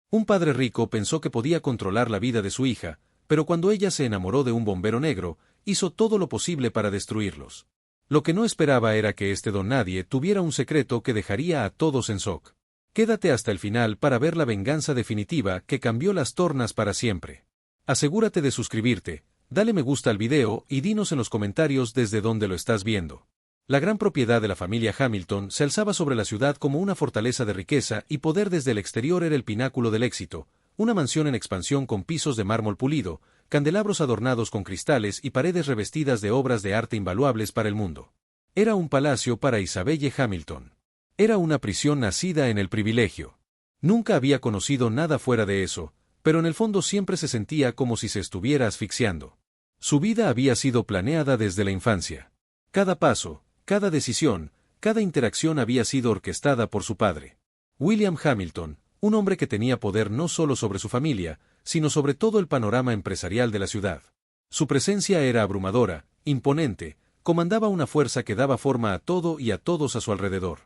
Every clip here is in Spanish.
Un padre rico pensó que podía controlar la vida de su hija, pero cuando ella se enamoró de un bombero negro, hizo todo lo posible para destruirlos. Lo que no esperaba era que este don nadie tuviera un secreto que dejaría a todos en shock. Quédate hasta el final para ver la venganza definitiva que cambió las tornas para siempre. Asegúrate de suscribirte, dale me gusta al video y dinos en los comentarios desde dónde lo estás viendo. La gran propiedad de la familia Hamilton se alzaba sobre la ciudad como una fortaleza de riqueza y poder. Desde el exterior era el pináculo del éxito, una mansión en expansión con pisos de mármol pulido, candelabros adornados con cristales y paredes revestidas de obras de arte invaluables para el mundo. Era un palacio para Isabelle Hamilton. Era una prisión nacida en el privilegio. Nunca había conocido nada fuera de eso, pero en el fondo siempre se sentía como si se estuviera asfixiando. Su vida había sido planeada desde la infancia. Cada paso, cada decisión, cada interacción había sido orquestada por su padre. William Hamilton, un hombre que tenía poder no solo sobre su familia, sino sobre todo el panorama empresarial de la ciudad. Su presencia era abrumadora, imponente, comandaba una fuerza que daba forma a todo y a todos a su alrededor.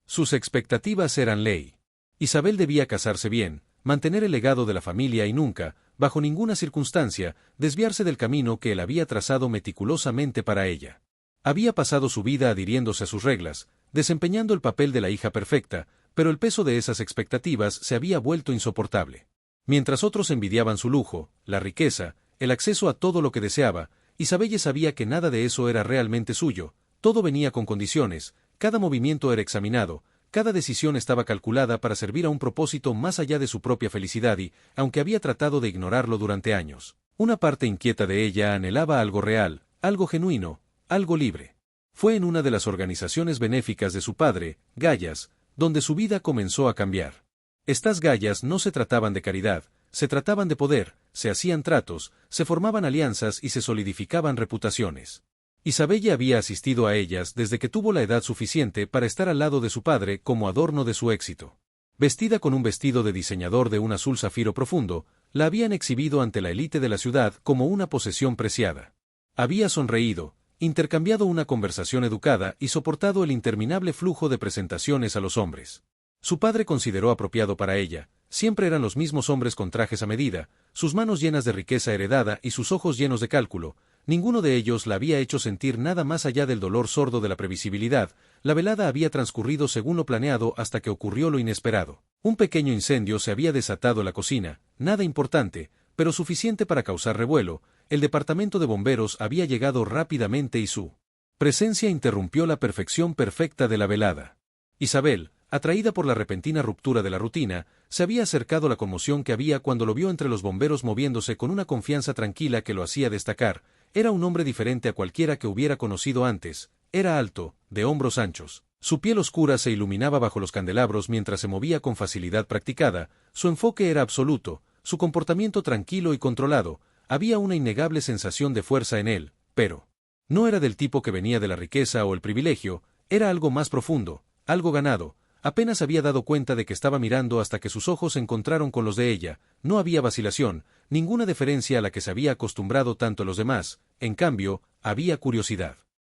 Sus expectativas eran ley. Isabel debía casarse bien, mantener el legado de la familia y nunca, bajo ninguna circunstancia, desviarse del camino que él había trazado meticulosamente para ella. Había pasado su vida adhiriéndose a sus reglas, desempeñando el papel de la hija perfecta, pero el peso de esas expectativas se había vuelto insoportable. Mientras otros envidiaban su lujo, la riqueza, el acceso a todo lo que deseaba, Isabelle sabía que nada de eso era realmente suyo, todo venía con condiciones, cada movimiento era examinado, cada decisión estaba calculada para servir a un propósito más allá de su propia felicidad y, aunque había tratado de ignorarlo durante años, una parte inquieta de ella anhelaba algo real, algo genuino, algo libre. Fue en una de las organizaciones benéficas de su padre, Gaias, donde su vida comenzó a cambiar. Estas Gaias no se trataban de caridad, se trataban de poder, se hacían tratos, se formaban alianzas y se solidificaban reputaciones. Isabelle había asistido a ellas desde que tuvo la edad suficiente para estar al lado de su padre como adorno de su éxito. Vestida con un vestido de diseñador de un azul zafiro profundo, la habían exhibido ante la élite de la ciudad como una posesión preciada. Había sonreído, intercambiado una conversación educada y soportado el interminable flujo de presentaciones a los hombres. Su padre consideró apropiado para ella, siempre eran los mismos hombres con trajes a medida, sus manos llenas de riqueza heredada y sus ojos llenos de cálculo, ninguno de ellos la había hecho sentir nada más allá del dolor sordo de la previsibilidad. La velada había transcurrido según lo planeado hasta que ocurrió lo inesperado. Un pequeño incendio se había desatado en la cocina, nada importante, pero suficiente para causar revuelo. El departamento de bomberos había llegado rápidamente y su presencia interrumpió la perfección perfecta de la velada. Isabel, atraída por la repentina ruptura de la rutina, se había acercado a la conmoción que había cuando lo vio entre los bomberos moviéndose con una confianza tranquila que lo hacía destacar. Era un hombre diferente a cualquiera que hubiera conocido antes, era alto, de hombros anchos. Su piel oscura se iluminaba bajo los candelabros mientras se movía con facilidad practicada, su enfoque era absoluto, su comportamiento tranquilo y controlado. Había una innegable sensación de fuerza en él, pero no era del tipo que venía de la riqueza o el privilegio, era algo más profundo, algo ganado. Apenas había dado cuenta de que estaba mirando hasta que sus ojos se encontraron con los de ella. No había vacilación, ninguna deferencia a la que se había acostumbrado tanto los demás, en cambio, había curiosidad.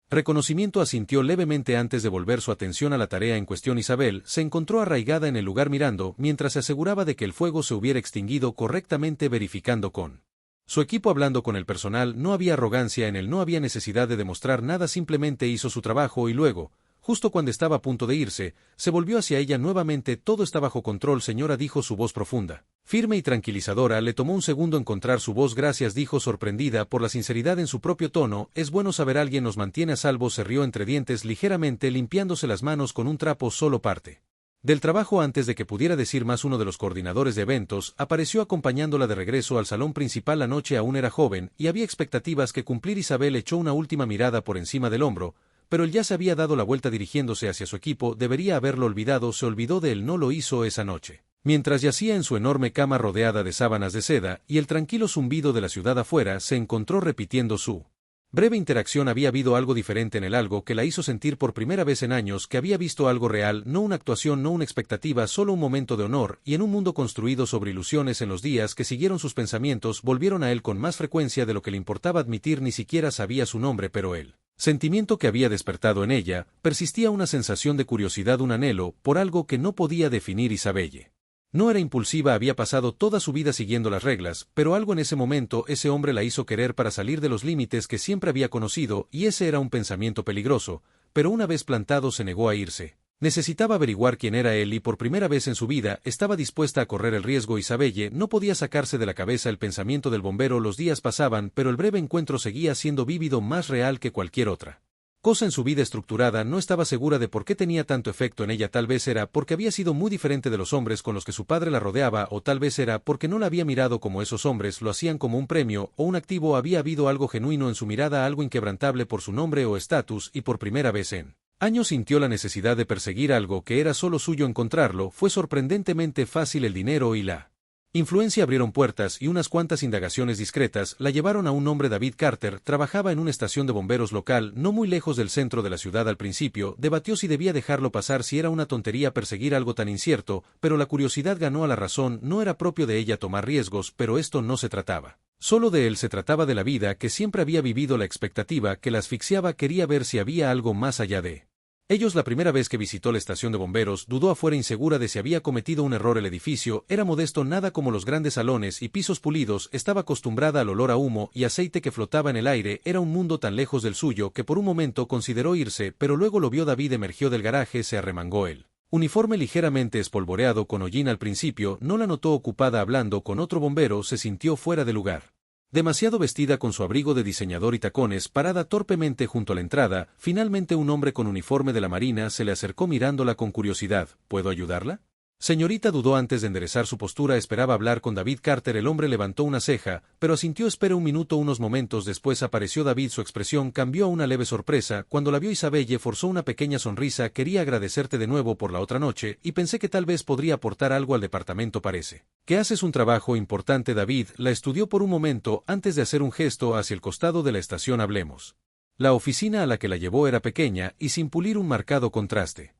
Reconocimiento. Asintió levemente antes de volver su atención a la tarea en cuestión. Isabel se encontró arraigada en el lugar mirando mientras se aseguraba de que el fuego se hubiera extinguido correctamente, verificando con su equipo, hablando con el personal. No había arrogancia en él, no había necesidad de demostrar nada, simplemente hizo su trabajo y luego, justo cuando estaba a punto de irse, se volvió hacia ella nuevamente. Todo está bajo control, señora, dijo su voz profunda, firme y tranquilizadora. Le tomó un segundo encontrar su voz. Gracias, dijo sorprendida por la sinceridad en su propio tono. Es bueno saber alguien nos mantiene a salvo. Se rió entre dientes ligeramente, limpiándose las manos con un trapo. Solo parte del trabajo. Antes de que pudiera decir más, uno de los coordinadores de eventos apareció acompañándola de regreso al salón principal. La noche aún era joven y había expectativas que cumplir. Isabel echó una última mirada por encima del hombro, pero él ya se había dado la vuelta dirigiéndose hacia su equipo. Debería haberlo olvidado, se olvidó de él, no lo hizo esa noche. Mientras yacía en su enorme cama rodeada de sábanas de seda y el tranquilo zumbido de la ciudad afuera, se encontró repitiendo su breve interacción. Había habido algo diferente en él, algo que la hizo sentir por primera vez en años que había visto algo real, no una actuación, no una expectativa, solo un momento de honor, y en un mundo construido sobre ilusiones. En los días que siguieron sus pensamientos volvieron a él con más frecuencia de lo que le importaba admitir. Ni siquiera sabía su nombre, pero él sentimiento que había despertado en ella, persistía una sensación de curiosidad, un anhelo por algo que no podía definir. Isabelle No era impulsiva, había pasado toda su vida siguiendo las reglas, pero algo en ese momento ese hombre la hizo querer para salir de los límites que siempre había conocido, y ese era un pensamiento peligroso, pero una vez plantado se negó a irse. Necesitaba averiguar quién era él y por primera vez en su vida estaba dispuesta a correr el riesgo. Isabelle no podía sacarse de la cabeza el pensamiento del bombero. Los días pasaban, pero el breve encuentro seguía siendo vívido, más real que cualquier otra cosa en su vida estructurada. No estaba segura de por qué tenía tanto efecto en ella. Tal vez era porque había sido muy diferente de los hombres con los que su padre la rodeaba, o tal vez era porque no la había mirado como esos hombres lo hacían, como un premio o un activo. Había habido algo genuino en su mirada, algo inquebrantable por su nombre o estatus, y por primera vez en años sintió la necesidad de perseguir algo que era solo suyo. Encontrarlo fue sorprendentemente fácil. El dinero y la influencia abrieron puertas, y unas cuantas indagaciones discretas la llevaron a un hombre. David Carter trabajaba en una estación de bomberos local, no muy lejos del centro de la ciudad. Al principio, debatió si debía dejarlo pasar, si era una tontería perseguir algo tan incierto, pero la curiosidad ganó a la razón. No era propio de ella tomar riesgos, pero esto no se trataba solo de él, se trataba de la vida que siempre había vivido, la expectativa que la asfixiaba. Quería ver si había algo más allá de ellos. La primera vez que visitó la estación de bomberos, dudó afuera, insegura de si había cometido un error. El edificio era modesto, nada como los grandes salones y pisos pulidos. Estaba acostumbrada al olor a humo y aceite que flotaba en el aire. Era un mundo tan lejos del suyo que por un momento consideró irse, pero luego lo vio. David emergió del garaje, se arremangó el uniforme ligeramente espolvoreado con hollín. Al principio no la notó ocupada hablando con otro bombero, se sintió fuera de lugar. Demasiado vestida, con su abrigo de diseñador y tacones, parada torpemente junto a la entrada. Finalmente un hombre con uniforme de la Marina se le acercó mirándola con curiosidad. ¿Puedo ayudarla? Señorita, dudó antes de enderezar su postura. Esperaba hablar con David Carter. El hombre levantó una ceja, pero asintió. Espere un minuto. Unos momentos después apareció David. Su expresión cambió a una leve sorpresa. Cuando la vio, Isabelle forzó una pequeña sonrisa. Quería agradecerte de nuevo por la otra noche, y pensé que tal vez podría aportar algo al departamento. Parece que haces un trabajo importante. David la estudió por un momento antes de hacer un gesto hacia el costado de la estación. Hablemos. La oficina a la que la llevó era pequeña y sin pulir, un marcado contraste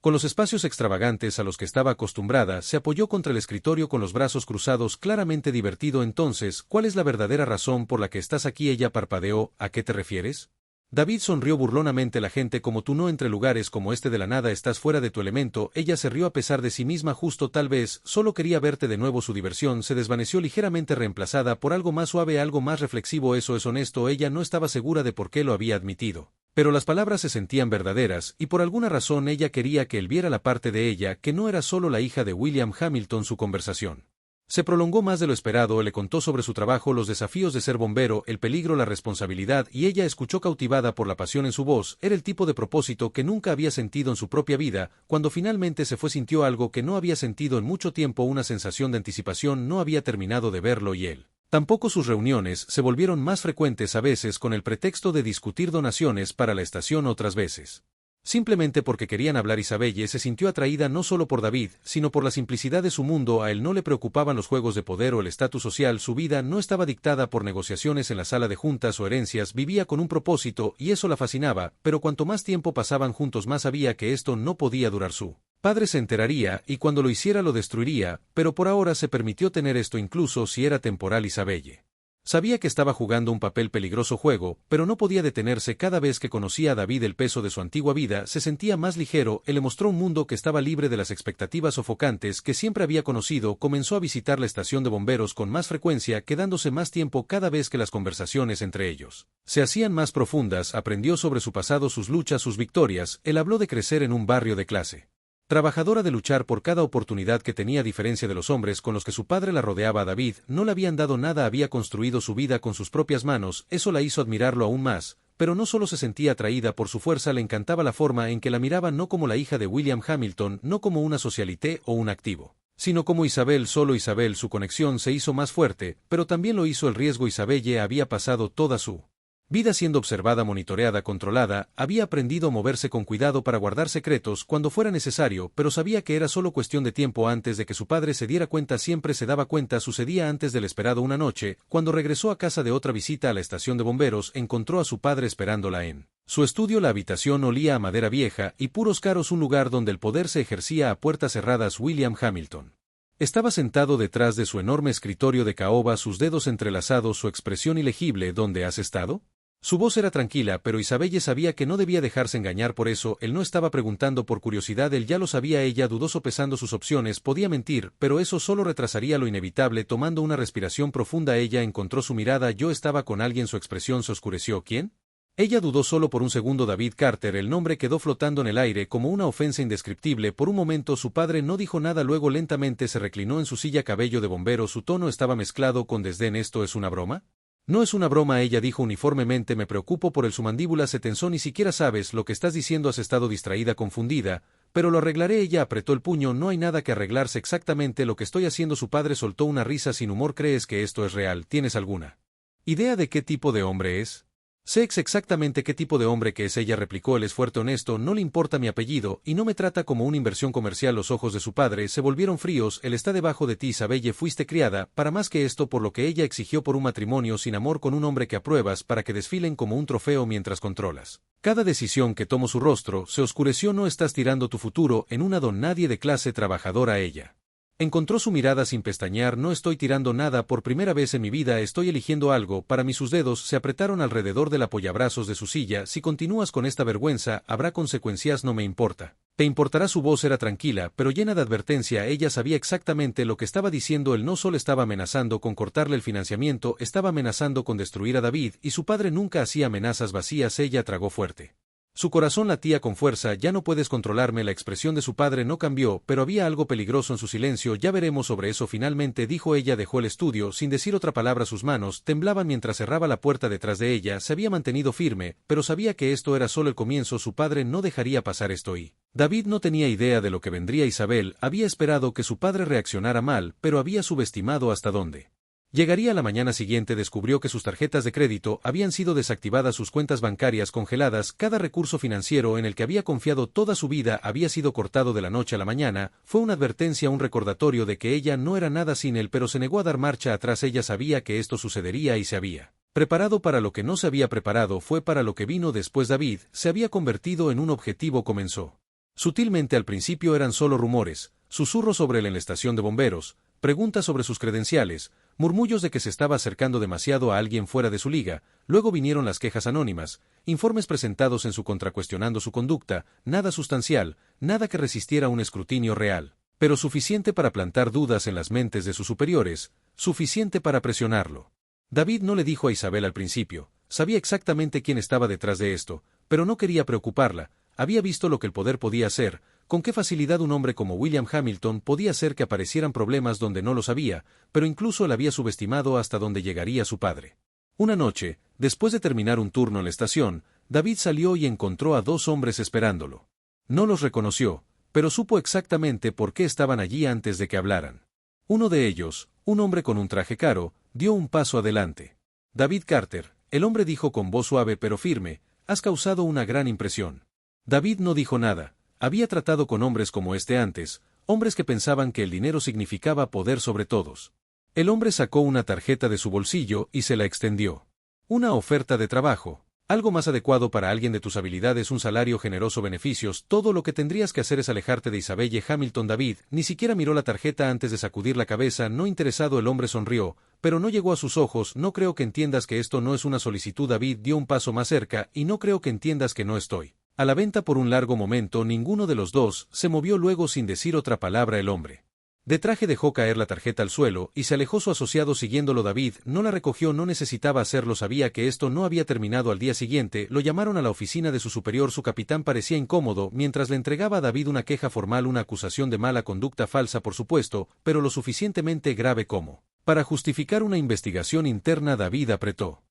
con los espacios extravagantes a los que estaba acostumbrada. Se apoyó contra el escritorio con los brazos cruzados, claramente divertido. Entonces, ¿cuál es la verdadera razón por la que estás aquí? Ella parpadeó. ¿A qué te refieres? David sonrió burlonamente. La gente como tú no entre lugares como este de la nada. Estás fuera de tu elemento. Ella se rió a pesar de sí misma. Justo, tal vez solo quería verte de nuevo. Su diversión se desvaneció ligeramente, reemplazada por algo más suave, algo más reflexivo. Eso es honesto. Ella no estaba segura de por qué lo había admitido, pero las palabras se sentían verdaderas, y por alguna razón ella quería que él viera la parte de ella que no era solo la hija de William Hamilton. Su conversación se prolongó más de lo esperado. Le contó sobre su trabajo, los desafíos de ser bombero, el peligro, la responsabilidad, y ella escuchó cautivada por la pasión en su voz. Era el tipo de propósito que nunca había sentido en su propia vida. Cuando finalmente se fue, sintió algo que no había sentido en mucho tiempo, una sensación de anticipación. No había terminado de verlo y él tampoco. Sus reuniones se volvieron más frecuentes, a veces con el pretexto de discutir donaciones para la estación, otras veces simplemente porque querían hablar. Isabelle se sintió atraída no solo por David, sino por la simplicidad de su mundo. A él no le preocupaban los juegos de poder o el estatus social. Su vida no estaba dictada por negociaciones en la sala de juntas o herencias. Vivía con un propósito, y eso la fascinaba, pero cuanto más tiempo pasaban juntos, más sabía que esto no podía durar. Su padre se enteraría, y cuando lo hiciera lo destruiría, pero por ahora se permitió tener esto, incluso si era temporal. Isabelle sabía que estaba jugando un papel peligroso juego, pero no podía detenerse. Cada vez que conocía a David, el peso de su antigua vida se sentía más ligero. Él le mostró un mundo que estaba libre de las expectativas sofocantes que siempre había conocido. Comenzó a visitar la estación de bomberos con más frecuencia, quedándose más tiempo cada vez que las conversaciones entre ellos se hacían más profundas. Aprendió sobre su pasado, sus luchas, sus victorias. Él habló de crecer en un barrio de clase trabajadora, de luchar por cada oportunidad que tenía. A diferencia de los hombres con los que su padre la rodeaba, a David no le habían dado nada. Había construido su vida con sus propias manos. Eso la hizo admirarlo aún más, pero no solo se sentía atraída por su fuerza. Le encantaba la forma en que la miraba, no como la hija de William Hamilton, no como una socialité o un activo, sino como Isabel, solo Isabel. Su conexión se hizo más fuerte, pero también lo hizo el riesgo. Isabelle había pasado toda su vida siendo observada, monitoreada, controlada. Había aprendido a moverse con cuidado para guardar secretos cuando fuera necesario, pero sabía que era solo cuestión de tiempo antes de que su padre se diera cuenta. Siempre se daba cuenta. Sucedía antes del esperado. Una noche, cuando regresó a casa de otra visita a la estación de bomberos, encontró a su padre esperándola en su estudio. La habitación olía a madera vieja y puros caros, un lugar donde el poder se ejercía a puertas cerradas. William Hamilton estaba sentado detrás de su enorme escritorio de caoba, sus dedos entrelazados, su expresión ilegible. ¿Dónde has estado? Su voz era tranquila, pero Isabelle sabía que no debía dejarse engañar por eso. Él no estaba preguntando por curiosidad, él ya lo sabía. Ella dudó sopesando sus opciones, podía mentir, pero eso solo retrasaría lo inevitable. Tomando una respiración profunda, ella encontró su mirada. Yo estaba con alguien. Su expresión se oscureció. ¿Quién? Ella dudó solo por un segundo. David Carter. El nombre quedó flotando en el aire como una ofensa indescriptible. Por un momento su padre no dijo nada, luego lentamente se reclinó en su silla. Cabello de bombero. Su tono estaba mezclado con desdén. ¿Esto es una broma? No es una broma, ella dijo uniformemente. Me preocupo por él. Su mandíbula se tensó. Ni siquiera sabes lo que estás diciendo. Has estado distraída, confundida. Pero lo arreglaré. Ella apretó el puño. No hay nada que arreglarse. Exactamente lo que estoy haciendo. Su padre soltó una risa sin humor. ¿Crees que esto es real? ¿Tienes alguna idea de qué tipo de hombre es? Sé exactamente qué tipo de hombre que es. Ella replicó. Él es fuerte, honesto, no le importa mi apellido, y no me trata como una inversión comercial. Los ojos de su padre se volvieron fríos. Él está debajo de ti, Isabelle. Fuiste criada, para más que esto, por lo que ella exigió, por un matrimonio sin amor con un hombre que apruebas, para que desfilen como un trofeo mientras controlas cada decisión que tomó. Su rostro se oscureció. No estás tirando tu futuro en una don nadie de clase trabajadora. Ella encontró su mirada sin pestañear. No estoy tirando nada. Por primera vez en mi vida estoy eligiendo algo para mí. Sus dedos se apretaron alrededor del apoyabrazos de su silla. Si continúas con esta vergüenza, habrá consecuencias. No me importa. Te importará. Su voz era tranquila, pero llena de advertencia. Ella sabía exactamente lo que estaba diciendo. Él no solo estaba amenazando con cortarle el financiamiento, estaba amenazando con destruir a David, y su padre nunca hacía amenazas vacías. Ella tragó fuerte. Su corazón latía con fuerza. Ya no puedes controlarme. La expresión de su padre no cambió, pero había algo peligroso en su silencio. Ya veremos sobre eso finalmente, dijo ella. Dejó el estudio sin decir otra palabra. Sus manos temblaban mientras cerraba la puerta detrás de ella. Se había mantenido firme, pero sabía que esto era solo el comienzo. Su padre no dejaría pasar esto y David no tenía idea de lo que vendría. Isabel había esperado que su padre reaccionara mal, pero había subestimado hasta dónde llegaría. La mañana siguiente descubrió que sus tarjetas de crédito habían sido desactivadas, sus cuentas bancarias congeladas. Cada recurso financiero en el que había confiado toda su vida había sido cortado de la noche a la mañana. Fue una advertencia, un recordatorio de que ella no era nada sin él, pero se negó a dar marcha atrás. Ella sabía que esto sucedería y se había preparado para lo que no se había preparado. Fue para lo que vino después. David se había convertido en un objetivo. Comenzó sutilmente. Al principio eran solo rumores, susurros sobre él en la estación de bomberos, preguntas sobre sus credenciales, murmullos de que se estaba acercando demasiado a alguien fuera de su liga. Luego vinieron las quejas anónimas, informes presentados en su contra cuestionando su conducta. Nada sustancial, nada que resistiera un escrutinio real, pero suficiente para plantar dudas en las mentes de sus superiores, suficiente para presionarlo. David no le dijo a Isabel al principio. Sabía exactamente quién estaba detrás de esto, pero no quería preocuparla. Había visto lo que el poder podía hacer, con qué facilidad un hombre como William Hamilton podía hacer que aparecieran problemas donde no los había, pero incluso él había subestimado hasta dónde llegaría su padre. Una noche, después de terminar un turno en la estación, David salió y encontró a dos hombres esperándolo. No los reconoció, pero supo exactamente por qué estaban allí antes de que hablaran. Uno de ellos, un hombre con un traje caro, dio un paso adelante. David Carter, el hombre dijo con voz suave pero firme, has causado una gran impresión. David no dijo nada. Había tratado con hombres como este antes, hombres que pensaban que el dinero significaba poder sobre todos. El hombre sacó una tarjeta de su bolsillo y se la extendió. Una oferta de trabajo. Algo más adecuado para alguien de tus habilidades, un salario generoso, beneficios. Todo lo que tendrías que hacer es alejarte de Isabelle Hamilton. David ni siquiera miró la tarjeta antes de sacudir la cabeza. No interesado, el hombre sonrió, pero no llegó a sus ojos. No creo que entiendas que esto no es una solicitud. David dio un paso más cerca. Y no creo que entiendas que no estoy a la venta. Por un largo momento ninguno de los dos se movió. Luego, sin decir otra palabra, el hombre de traje dejó caer la tarjeta al suelo y se alejó. Su asociado siguiéndolo. David no la recogió, no necesitaba hacerlo. Sabía que esto no había terminado. Al día siguiente lo llamaron a la oficina de su superior. Su capitán parecía incómodo mientras le entregaba a David una queja formal, una acusación de mala conducta, falsa por supuesto, pero lo suficientemente grave como para justificar una investigación interna. David apretó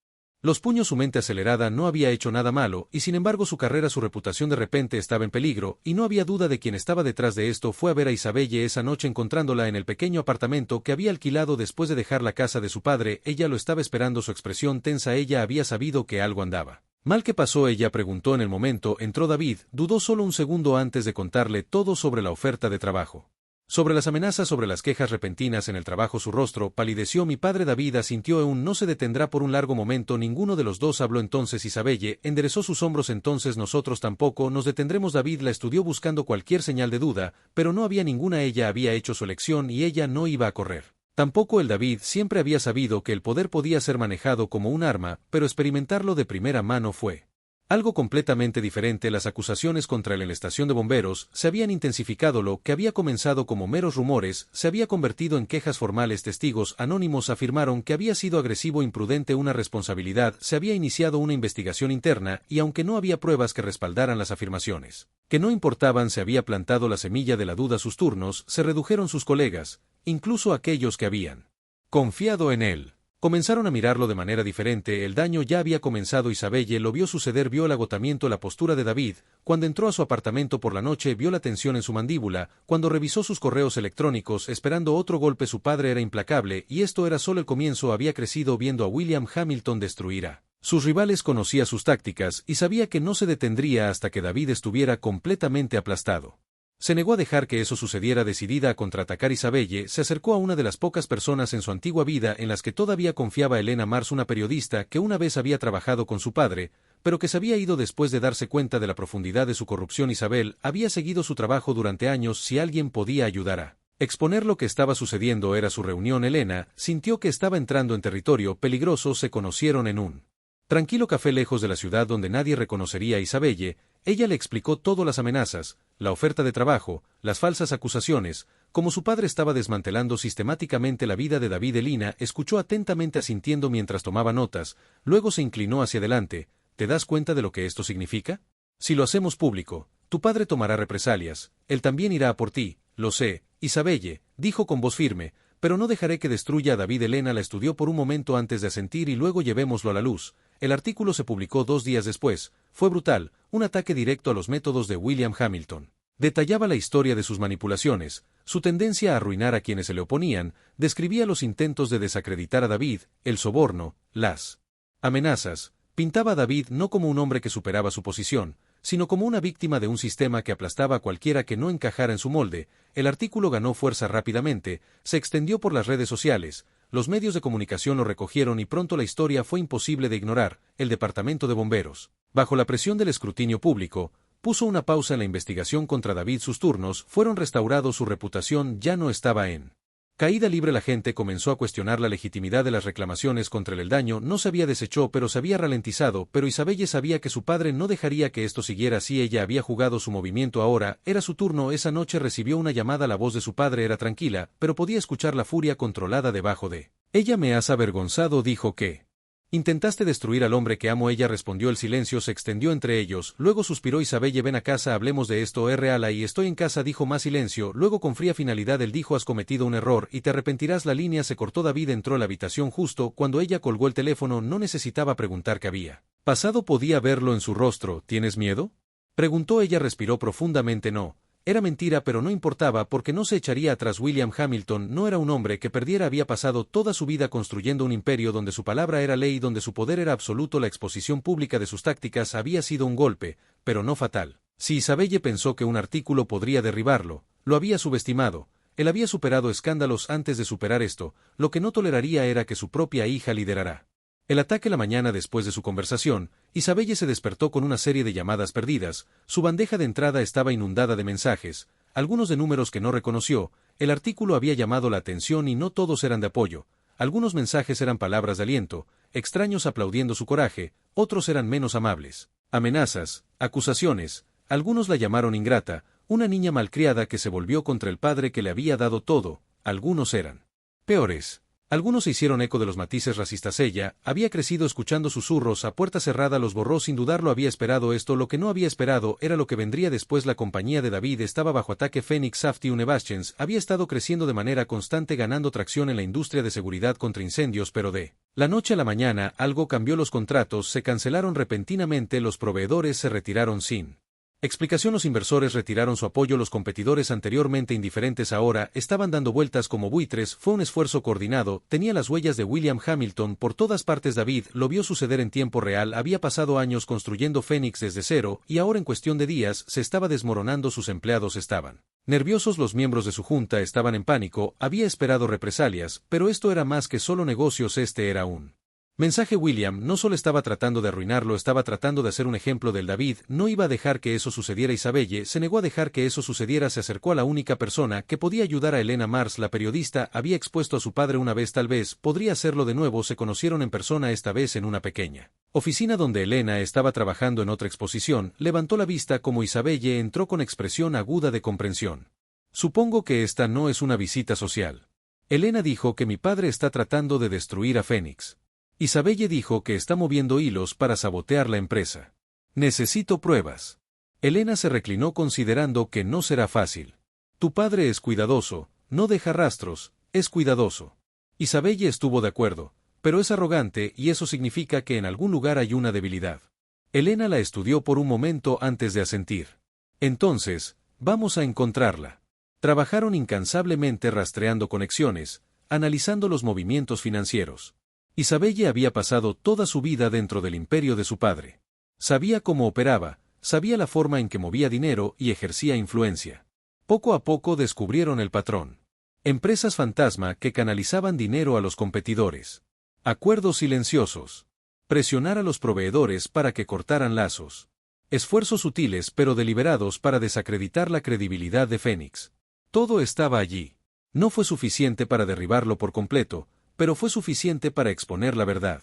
los puños. Su mente acelerada no había hecho nada malo, y sin embargo su carrera, su reputación de repente estaba en peligro, y no había duda de quién estaba detrás de esto. Fue a ver a Isabelle esa noche, encontrándola en el pequeño apartamento que había alquilado después de dejar la casa de su padre. Ella lo estaba esperando, su expresión tensa. Ella había sabido que algo andaba mal. ¿Qué pasó? Ella preguntó. En el momento entró David, dudó solo un segundo antes de contarle todo sobre la oferta de trabajo, sobre las amenazas, sobre las quejas repentinas en el trabajo. Su rostro palideció. Mi padre. David asintió. Aún no se detendrá por un largo momento. Ninguno de los dos habló. Entonces Isabelle enderezó sus hombros. Entonces nosotros tampoco nos detendremos. David la estudió buscando cualquier señal de duda, pero no había ninguna. Ella había hecho su elección y ella no iba a correr. Tampoco el David siempre había sabido que el poder podía ser manejado como un arma, pero experimentarlo de primera mano fue algo completamente diferente. Las acusaciones contra la estación de bomberos se habían intensificado. Lo que había comenzado como meros rumores se había convertido en quejas formales. Testigos anónimos afirmaron que había sido agresivo e imprudente. Una responsabilidad. Se había iniciado una investigación interna y aunque no había pruebas que respaldaran las afirmaciones que no importaban, se había plantado la semilla de la duda. Sus turnos se redujeron. Sus colegas, incluso aquellos que habían confiado en él, comenzaron a mirarlo de manera diferente. El daño ya había comenzado. Isabelle lo vio suceder, vio el agotamiento, la postura de David. Cuando entró a su apartamento por la noche, vio la tensión en su mandíbula. Cuando revisó sus correos electrónicos, esperando otro golpe, su padre era implacable, y esto era solo el comienzo. Había crecido viendo a William Hamilton destruir a sus rivales, conocía sus tácticas, y sabía que no se detendría hasta que David estuviera completamente aplastado. Se negó a dejar que eso sucediera. Decidida a contraatacar, Isabelle se acercó a una de las pocas personas en su antigua vida en las que todavía confiaba: Elena Mars, una periodista que una vez había trabajado con su padre, pero que se había ido después de darse cuenta de la profundidad de su corrupción. Isabel había seguido su trabajo durante años. Si alguien podía ayudar a exponer lo que estaba sucediendo, era su reunión. Elena sintió que estaba entrando en territorio peligroso. Se conocieron en un tranquilo café lejos de la ciudad donde nadie reconocería a Isabelle. Ella le explicó todo: las amenazas, la oferta de trabajo, las falsas acusaciones, cómo su padre estaba desmantelando sistemáticamente la vida de David. Elena escuchó atentamente, asintiendo mientras tomaba notas, luego se inclinó hacia adelante. ¿Te das cuenta de lo que esto significa? Si lo hacemos público, tu padre tomará represalias, él también irá a por ti. Lo sé, Isabelle, dijo con voz firme, pero no dejaré que destruya a David. Elena la estudió por un momento antes de asentir. Y luego llevémoslo a la luz. El artículo se publicó 2 días después. Fue brutal, un ataque directo a los métodos de William Hamilton. Detallaba la historia de sus manipulaciones, su tendencia a arruinar a quienes se le oponían, describía los intentos de desacreditar a David, el soborno, las amenazas. Pintaba a David no como un hombre que superaba su posición, sino como una víctima de un sistema que aplastaba a cualquiera que no encajara en su molde. El artículo ganó fuerza rápidamente, se extendió por las redes sociales, los medios de comunicación lo recogieron y pronto la historia fue imposible de ignorar. El departamento de bomberos, bajo la presión del escrutinio público, puso una pausa en la investigación contra David. Sus turnos fueron restaurados, su reputación ya no estaba en caída libre. La gente comenzó a cuestionar la legitimidad de las reclamaciones contra él. El daño no se había deshecho, pero se había ralentizado. Pero Isabelle sabía que su padre no dejaría que esto siguiera así. Ella había jugado su movimiento, ahora era su turno. Esa noche recibió una llamada. La voz de su padre era tranquila, pero podía escuchar la furia controlada debajo de ella. Me has avergonzado, dijo. ¿Qué? Intentaste destruir al hombre que amo. Ella respondió. El silencio se extendió entre ellos, luego suspiró. Isabelle, ven a casa, hablemos de esto. Es real, y estoy en casa, dijo. Más silencio, luego con fría finalidad él dijo: has cometido un error y te arrepentirás. La línea se cortó. David entró a la habitación justo cuando ella colgó el teléfono. No necesitaba preguntar qué había pasado, podía verlo en su rostro. ¿Tienes miedo?, preguntó ella. Respiró profundamente. No. Era mentira, pero no importaba porque no se echaría atrás. William Hamilton no era un hombre que perdiera. Había pasado toda su vida construyendo un imperio donde su palabra era ley, donde su poder era absoluto. La exposición pública de sus tácticas había sido un golpe, pero no fatal. Si Isabelle pensó que un artículo podría derribarlo, lo había subestimado. Él había superado escándalos antes de superar esto. Lo que no toleraría era que su propia hija liderara el ataque. La mañana después de su conversación, Isabelle se despertó con una serie de llamadas perdidas. Su bandeja de entrada estaba inundada de mensajes, algunos de números que no reconoció. El artículo había llamado la atención y no todos eran de apoyo. Algunos mensajes eran palabras de aliento, extraños aplaudiendo su coraje, otros eran menos amables. Amenazas, acusaciones, algunos la llamaron ingrata, una niña malcriada que se volvió contra el padre que le había dado todo. Algunos eran peores. Algunos se hicieron eco de los matices racistas. Ella había crecido escuchando susurros a puerta cerrada. Los borró sin dudarlo. Había esperado esto. Lo que no había esperado era lo que vendría después. La compañía de David estaba bajo ataque. Phoenix Safety Univations había estado creciendo de manera constante, ganando tracción en la industria de seguridad contra incendios, pero de la noche a la mañana algo cambió. Los contratos se cancelaron repentinamente. Los proveedores se retiraron sin explicación. Los inversores retiraron su apoyo. Los competidores, anteriormente indiferentes, ahora estaban dando vueltas como buitres. Fue un esfuerzo coordinado. Tenía las huellas de William Hamilton por todas partes. David lo vio suceder en tiempo real. Había pasado años construyendo Phoenix desde cero, y ahora en cuestión de días se estaba desmoronando. Sus empleados estaban nerviosos. Los miembros de su junta estaban en pánico. Había esperado represalias, pero esto era más que solo negocios. Este era un Mensaje William no solo estaba tratando de arruinarlo, estaba tratando de hacer un ejemplo del David, no iba a dejar que eso sucediera. Isabelle se negó a dejar que eso sucediera, se acercó a la única persona que podía ayudar a Elena Mars, la periodista, había expuesto a su padre una vez, tal vez podría hacerlo de nuevo, se conocieron en persona esta vez en una pequeña oficina donde Elena estaba trabajando en otra exposición, levantó la vista como Isabelle entró con expresión aguda de comprensión. Supongo que esta no es una visita social. Elena dijo que mi padre está tratando de destruir a Phoenix. Isabelle dijo que está moviendo hilos para sabotear la empresa. Necesito pruebas. Elena se reclinó considerando que no será fácil. Tu padre es cuidadoso, no deja rastros, es cuidadoso. Isabelle estuvo de acuerdo, pero es arrogante y eso significa que en algún lugar hay una debilidad. Elena la estudió por un momento antes de asentir. Entonces, vamos a encontrarla. Trabajaron incansablemente rastreando conexiones, analizando los movimientos financieros. Isabelle había pasado toda su vida dentro del imperio de su padre. Sabía cómo operaba, sabía la forma en que movía dinero y ejercía influencia. Poco a poco descubrieron el patrón. Empresas fantasma que canalizaban dinero a los competidores. Acuerdos silenciosos. Presionar a los proveedores para que cortaran lazos. Esfuerzos sutiles pero deliberados para desacreditar la credibilidad de Phoenix. Todo estaba allí. No fue suficiente para derribarlo por completo, pero fue suficiente para exponer la verdad.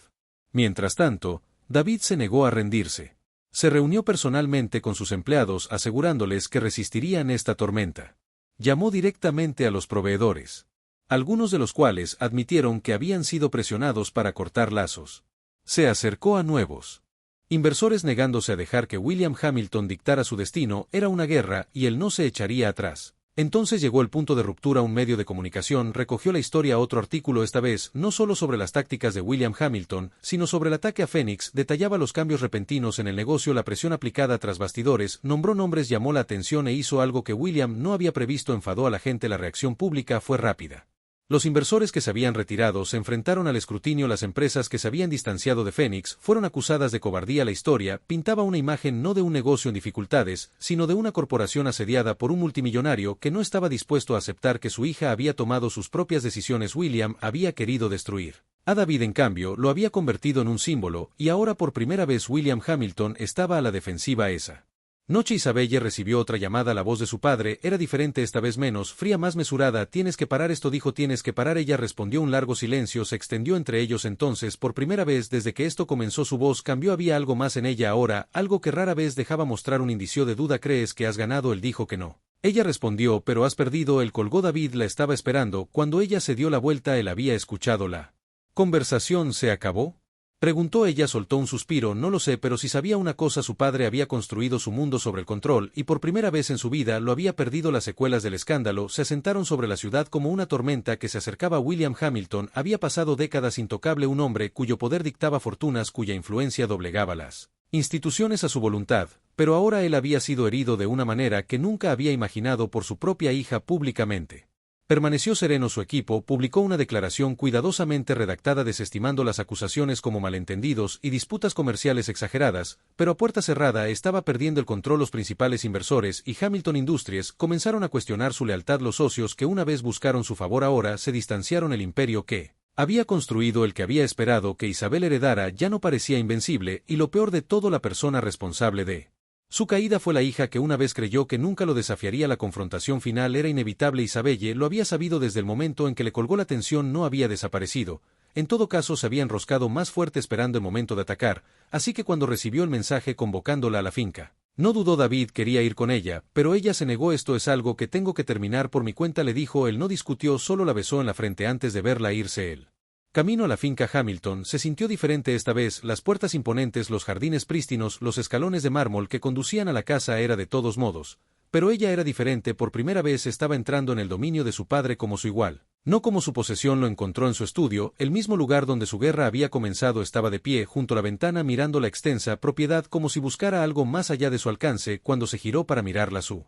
Mientras tanto, David se negó a rendirse. Se reunió personalmente con sus empleados asegurándoles que resistirían esta tormenta. Llamó directamente a los proveedores, algunos de los cuales admitieron que habían sido presionados para cortar lazos. Se acercó a nuevos inversores negándose a dejar que William Hamilton dictara su destino, era una guerra y él no se echaría atrás. Entonces llegó el punto de ruptura. Un medio de comunicación recogió la historia, otro artículo, esta vez no solo sobre las tácticas de William Hamilton, sino sobre el ataque a Phoenix, detallaba los cambios repentinos en el negocio, la presión aplicada tras bastidores, nombró nombres, llamó la atención e hizo algo que William no había previsto, enfadó a la gente. La reacción pública fue rápida. Los inversores que se habían retirado se enfrentaron al escrutinio, las empresas que se habían distanciado de Phoenix fueron acusadas de cobardía. La historia pintaba una imagen no de un negocio en dificultades, sino de una corporación asediada por un multimillonario que no estaba dispuesto a aceptar que su hija había tomado sus propias decisiones. William había querido destruir a David, en cambio, lo había convertido en un símbolo, y ahora por primera vez William Hamilton estaba a la defensiva. Esa noche Isabelle recibió otra llamada, la voz de su padre era diferente, esta vez menos fría, más mesurada. Tienes que parar esto, dijo. Tienes que parar. Ella respondió. Un largo silencio se extendió entre ellos. Entonces, por primera vez desde que esto comenzó, su voz cambió. Había algo más en ella ahora, algo que rara vez dejaba mostrar un indicio de duda. ¿Crees que has ganado? Él dijo que no. Ella respondió, pero has perdido. Él colgó. David la estaba esperando. Cuando ella se dio la vuelta, él había escuchado la conversación. ¿Se acabó? Preguntó. Ella soltó un suspiro. No lo sé, pero si sabía una cosa, su padre había construido su mundo sobre el control, y por primera vez en su vida lo había perdido. Las secuelas del escándalo se asentaron sobre la ciudad como una tormenta que se acercaba. William Hamilton había pasado décadas intocable, un hombre cuyo poder dictaba fortunas, cuya influencia doblegaba las instituciones a su voluntad, pero ahora él había sido herido de una manera que nunca había imaginado por su propia hija públicamente. Permaneció sereno. Su equipo publicó una declaración cuidadosamente redactada desestimando las acusaciones como malentendidos y disputas comerciales exageradas, pero a puerta cerrada estaba perdiendo el control. Los principales inversores y Hamilton Industries comenzaron a cuestionar su lealtad. Los socios que una vez buscaron su favor ahora se distanciaron. El imperio que había construido, el que había esperado que Isabel heredara, ya no parecía invencible, y lo peor de todo, la persona responsable de su caída fue la hija que una vez creyó que nunca lo desafiaría. La confrontación final era inevitable. Isabelle lo había sabido desde el momento en que le colgó. La tensión no había desaparecido, en todo caso se había enroscado más fuerte esperando el momento de atacar, así que cuando recibió el mensaje convocándola a la finca, no dudó. David quería ir con ella, pero ella se negó. Esto es algo que tengo que terminar por mi cuenta, le dijo. Él no discutió, solo la besó en la frente antes de verla irse. Él camino a la finca Hamilton se sintió diferente esta vez. Las puertas imponentes, los jardines prístinos, los escalones de mármol que conducían a la casa era de todos modos, pero ella era diferente. Por primera vez estaba entrando en el dominio de su padre como su igual, no como su posesión. Lo encontró en su estudio, el mismo lugar donde su guerra había comenzado. Estaba de pie junto a la ventana mirando la extensa propiedad como si buscara algo más allá de su alcance. Cuando se giró para mirarla, su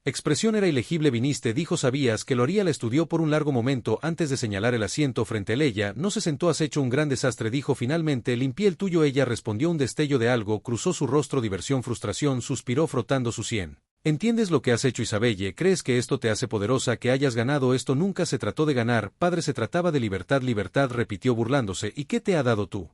expresión era ilegible. Viniste, dijo. Sabías que lo haría. La estudió por un largo momento antes de señalar el asiento frente a ella. No se sentó. Has hecho un gran desastre, dijo finalmente. Limpié el tuyo. Ella respondió. Un destello de algo cruzó su rostro. Diversión, frustración. Suspiró frotando su sien. ¿Entiendes lo que has hecho, Isabelle? ¿Crees que esto te hace poderosa, que hayas ganado? Esto nunca se trató de ganar, padre, se trataba de libertad. Libertad, repitió burlándose. ¿Y qué te ha dado tú?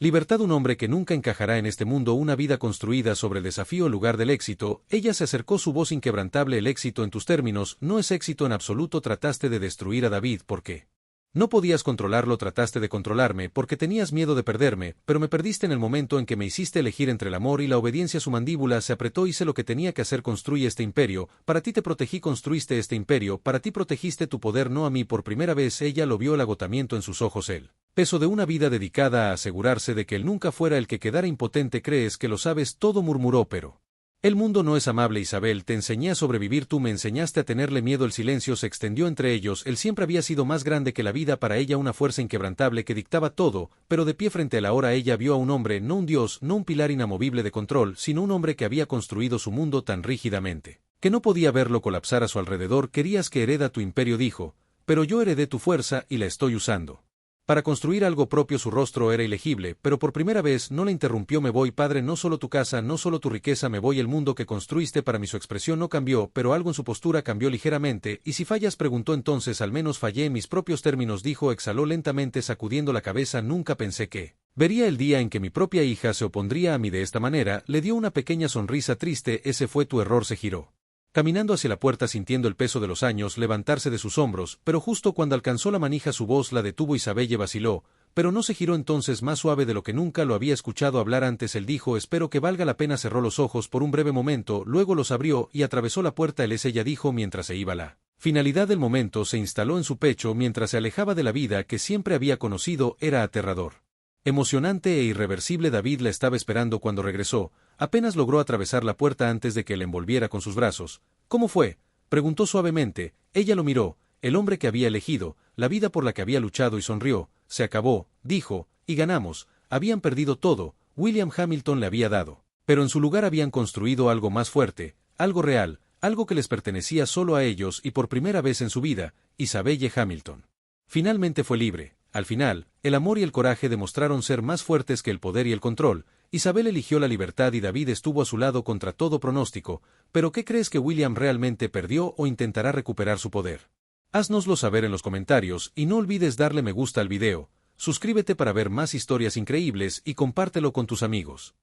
Libertad. Un hombre que nunca encajará en este mundo, una vida construida sobre el desafío en lugar del éxito. Ella se acercó, su voz inquebrantable. El éxito en tus términos no es éxito en absoluto. Trataste de destruir a David, ¿por qué? No podías controlarlo. Trataste de controlarme porque tenías miedo de perderme, pero me perdiste en el momento en que me hiciste elegir entre el amor y la obediencia. Su mandíbula se apretó. Hice lo que tenía que hacer. Construí este imperio, para ti te protegí. Construiste este imperio, para ti protegiste tu poder, no a mí. Por primera vez ella lo vio, el agotamiento en sus ojos, el peso de una vida dedicada a asegurarse de que él nunca fuera el que quedara impotente. Crees que lo sabes todo, murmuró, pero el mundo no es amable. Isabel, te enseñé a sobrevivir, tú me enseñaste a tenerle miedo. El silencio se extendió entre ellos. Él siempre había sido más grande que la vida para ella, una fuerza inquebrantable que dictaba todo, pero de pie frente a la hora ella vio a un hombre, no un dios, no un pilar inamovible de control, sino un hombre que había construido su mundo tan rígidamente que no podía verlo colapsar a su alrededor. Querías que hereda tu imperio, dijo, pero yo heredé tu fuerza y la estoy usando para construir algo propio. Su rostro era ilegible, pero por primera vez no la interrumpió. Me voy, padre, no solo tu casa, no solo tu riqueza, me voy. El mundo que construiste para mí. Su expresión no cambió, pero algo en su postura cambió ligeramente. ¿Y si fallas?, preguntó. Entonces al menos fallé en mis propios términos, dijo. Exhaló lentamente sacudiendo la cabeza. Nunca pensé que vería el día en que mi propia hija se opondría a mí de esta manera. Le dio una pequeña sonrisa triste. Ese fue tu error. Se giró caminando hacia la puerta, sintiendo el peso de los años levantarse de sus hombros, pero justo cuando alcanzó la manija su voz la detuvo. Isabelle vaciló, pero no se giró. Entonces, más suave de lo que nunca lo había escuchado hablar antes, él dijo, espero que valga la pena. Cerró los ojos por un breve momento, luego los abrió y atravesó la puerta. Él es ella, dijo mientras se iba. La finalidad del momento se instaló en su pecho mientras se alejaba de la vida que siempre había conocido. Era aterrador, emocionante e irreversible. David la estaba esperando cuando regresó. Apenas logró atravesar la puerta antes de que la envolviera con sus brazos. ¿Cómo fue?, preguntó suavemente. Ella lo miró, el hombre que había elegido, la vida por la que había luchado, y sonrió. Se acabó, dijo, y ganamos. Habían perdido todo, William Hamilton le había dado, pero en su lugar habían construido algo más fuerte, algo real, algo que les pertenecía solo a ellos, y por primera vez en su vida, Isabelle Hamilton finalmente fue libre. Al final, el amor y el coraje demostraron ser más fuertes que el poder y el control. Isabel eligió la libertad y David estuvo a su lado contra todo pronóstico. ¿Pero qué crees, que William realmente perdió o intentará recuperar su poder? Haznoslo saber en los comentarios y no olvides darle me gusta al video, suscríbete para ver más historias increíbles y compártelo con tus amigos.